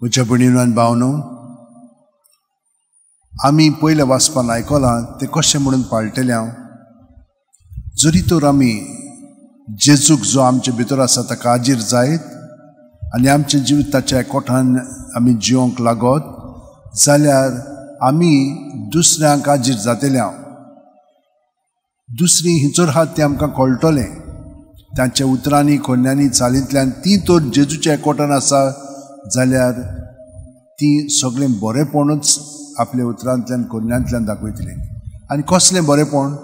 म्हज्या भयणीनो आनी भावनो, आमी पयले वाचपान आयकलां तें कशें म्हणून पाळटलें हांव. जरी तर आमी जेजूक जो आमचे भितर आसा ताका आजीर जायत आनी आमचे जिवीत ताच्या एकवटान आमी जिवंक लागत जाल्यार आमी दुसऱ्यांक आजीर जातले हांव. दुसरी हिंचोर आहात तें आमकां कळटलें. तांच्या उतरांनी खोन्यांनी चालींतल्यान ती तर जेजूच्या एकवटान आसा जाल्यार ती सगळें बरेंपणूच आपल्या उतरांतल्यान खोन्यांतल्यान दाखयतलें. आनी कसलें बरेंपण?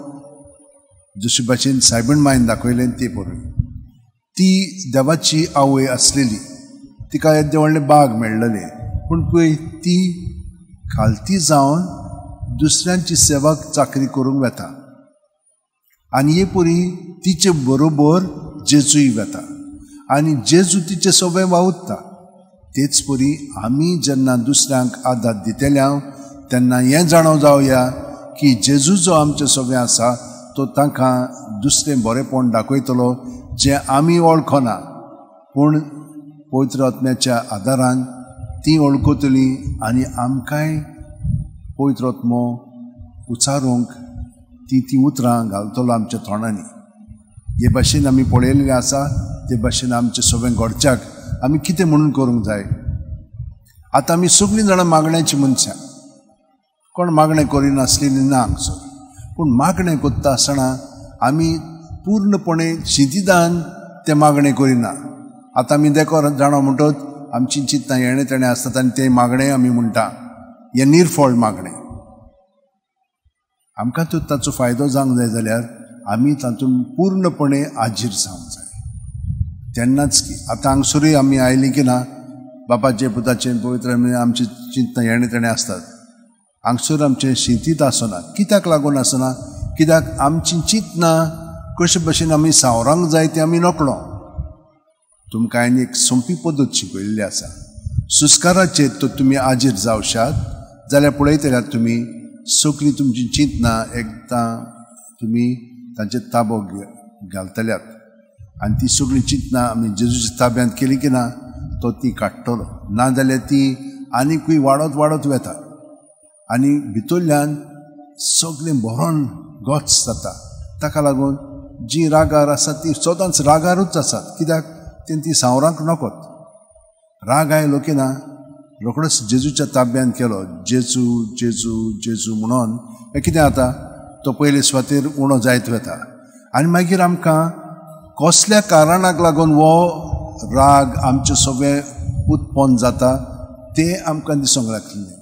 जशे भाशेन सायबीण मायन दाखयलें तें पळय. ती देवाची आवय आसलेली, तिका येदें व्हडलें बाग मेळ्ळलें, पूण पळय ती खालती जावन दुसऱ्यांची सेवा चाकरी करूंक वता. आनी हे परी तिचे बरोबर जेजूय वता आनी जेजू तिचे सवय वावुरता. तेच परी आमी जेन्ना दुसऱ्यांक आदार दितले तेन्ना हें जाणव जावया की जेजू जो आमचे सवय आसा तो तांकां दुसरें बरेंपण दाखयतलो जें आमी वळखना, पूण पवित्र आत्म्याच्या आदारान ती वळखतली आनी आमकांय पवित्र आत्मो उचारूंक ती उतरां घालतलो आमच्या तोंडांनी. हे भाशेन आमी पळयलेलें आसा. ते भाशेन आमचे सगळें घडच्याक आमी कितें म्हणून करूंक जाय. आतां आमी सगळीं जाणां मागण्याची मनशां, कोण मागणें करिनासलेलीं ना हांगसर, पूण मागणें करता आसतना आमी पूर्णपणे शिदिदान तें मागणें करिना. आतां आमी देखो जाणो म्हणटात आमची चिंतना येणे तेणे आसतात आनी तें मागणें आमी म्हणटा हें निरफळ मागणें. आमकां तर ताचो फायदो जावंक जाय जाल्यार आमी तातूंत पूर्णपणे आजीर जावंक जाय. तेन्नाच की आतां हांगसरूय आमी आयलीं की ना बापाचे पुताचे पवित्र आमची चिंतना येणे तेणे आसतात. हांगसर आमचें शिंतीत आसना. कित्याक लागून आसना? कित्याक आमची चिंतना कशे भशेन आमी सावरांक जाय तें आमी नकळो. तुमकां हांवें एक सोंपी पद्दत शिकयल्ली आसा. सुस्काराचेर तर तुमी आजीर जावशात जाल्यार पळयतल्यार तुमी सगळी तुमची चिंतना एकदां तुमी तांचे ताबो घालतल्यात आनी ती सगळी चिंतना आमी जेजूच्या ताब्यांत केली की ना तो ती काडटलो. नाजाल्यार ती आनिकूय वाडत वाडत वता आनी भितरल्यान सगळें भरोन गच जाता. ताका लागून जी रागार आसा ती सदांच रागारूच आसात. कित्याक तें ती सावरांक नकोत. राग आयलो की ना रोखडोच जेजूच्या ताब्यांत केलो जेजू जेजू जेजू म्हणून हें कितें जाता तो पयले स्वातेर उणो जायत वता आनी मागीर आमकां कसल्या कारणाक लागून हो राग आमचे सगळें उत्पन्न जाता तें आमकां दिसूंक लागलें.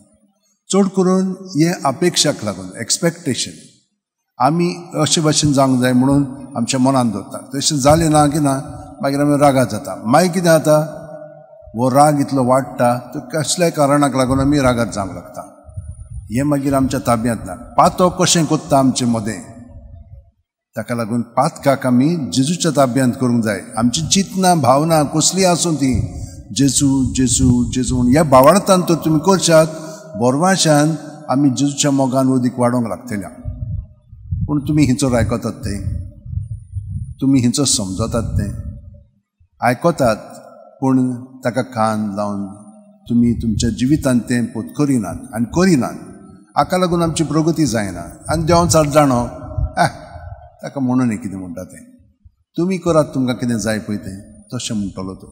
चड करून हे अपेक्षाक लागून एक्सपेक्टेशन आमी अशे भाशेन जावंक जाय म्हणून आमच्या मनान दवरता. तशें जालें ना की ना मागीर आमी रागात जाता. मागीर कितें जाता हो राग इतलो वाडटा तो कसल्याय कारणाक लागून आमी रागात जावंक लागता. हें मागीर आमच्या ताब्यांत ना. पातो कशें कोत्ता आमचे मदें. ताका लागून पातकाक आमी जेजूच्या ताब्यांत करूंक जाय. आमची चिंतना भावना कसली आसूं ती जेजू जेजू जेजू म्हणून ह्या भावार्थान तर तुमी करशात बोरवाशान आमी जेजूच्या मोगान उदीक वाडोवंक लागतल्या. पूण तुमी हिंचो आयकतात तें, तुमी हिंचो समजतात तें आयकतात पूण ताका कान लावन तुमी तुमच्या जिवितांत तें पोतकरिनात आनी करिनात. हाका लागून आमची प्रगती जायना आनी देंवचार जाणो ताका म्हणून कितें म्हणटा तें तुमी करात तुमकां कितें जाय पळय तें तशें म्हणटलो तो.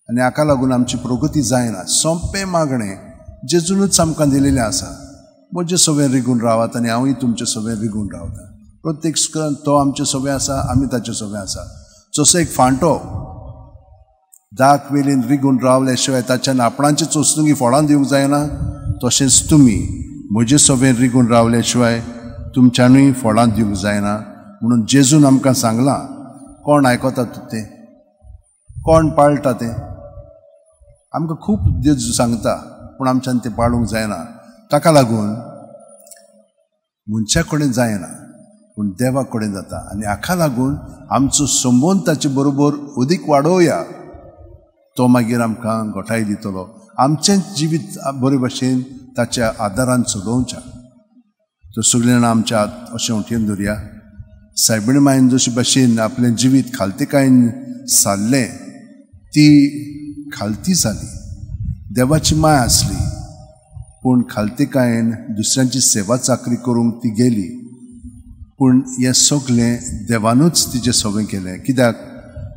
आनी हाका लागून आमची प्रगती जायना. सोंपें मागणें जेजूनच आमकां दिलेलें आसा. म्हजे सवयेन रिगून रावात आनी हांवूय तुमचे सवयेन रिगून रावता. प्रत्येक तो आमचे सवय आसा आमी ताचे सवय आसा. जसो एक फांटो दाक वेलीन रिगून रावले शिवाय ताच्यान आपणाची चोचणुकी फळां दिवंक जायना तशेंच तुमी म्हजे सवयेन रिगून रावले शिवाय तुमच्यानूय फळां दिवंक जायना म्हणून जेजून आमकां सांगलां. कोण आयकतात तें, कोण पाळटा तें. आमकां खूब जेजू सांगता पूण आमच्यान तें पाळूंक जायना. ताका लागून मनशा कडेन जायना पूण देवा कडेन जाता आनी हाका लागून आमचो संबंद ताचे बरोबर अदीक वाडोवया. तो मागीर आमकां घोटाय दितलो. आमचें जिवीत बरे भशेन ताच्या आदारान चलोवच्या. तर सगळीं जाणां आमच्या अशें उठून दवरया. सायबीण मायन जशे भाशेन आपलें जिवीत खालतेकायेन सारलें ती खालती जाली देवाची माय आसली, पूण खालतिकायेन दुसऱ्यांची सेवा चाकरी करूंक ती गेली. पूण हें सगळें देवानूच तिचें सवें केलें. कित्याक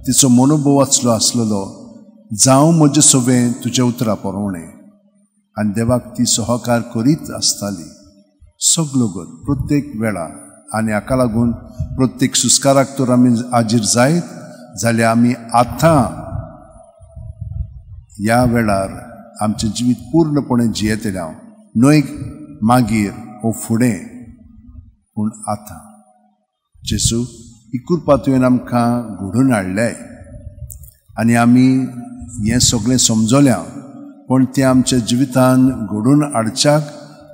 तिचो मनोभव आसलेलो, जावं म्हजें सवें तुज्या उतरां परवणें. आनी देवाक ती सहकार करीत आसताली सगळो गत प्रत्येक वेळा. आनी हाका लागून प्रत्येक सुस्काराक तर आमी हाजीर जायत जाल्यार आमी आतां ह्या वेळार आमचें जिवीत पूर्णपणे जियेतलें हांव. न्हय मागीर वो फुडें, पूण आतां. जेसू ही कृपा तुवें आमकां घडोवन हाडल्याय आनी आमी हें सगळें समजोल्या, पण तें आमच्या जिवितान घडोवन हाडच्याक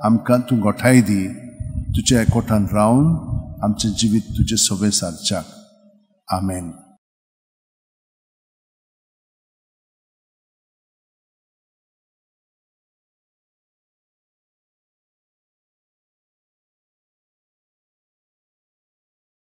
आमकां तूं घोटाय दी. तुज्या एकवटान रावन आमचें जिवीत तुजें सवें सारच्याक. आमेन.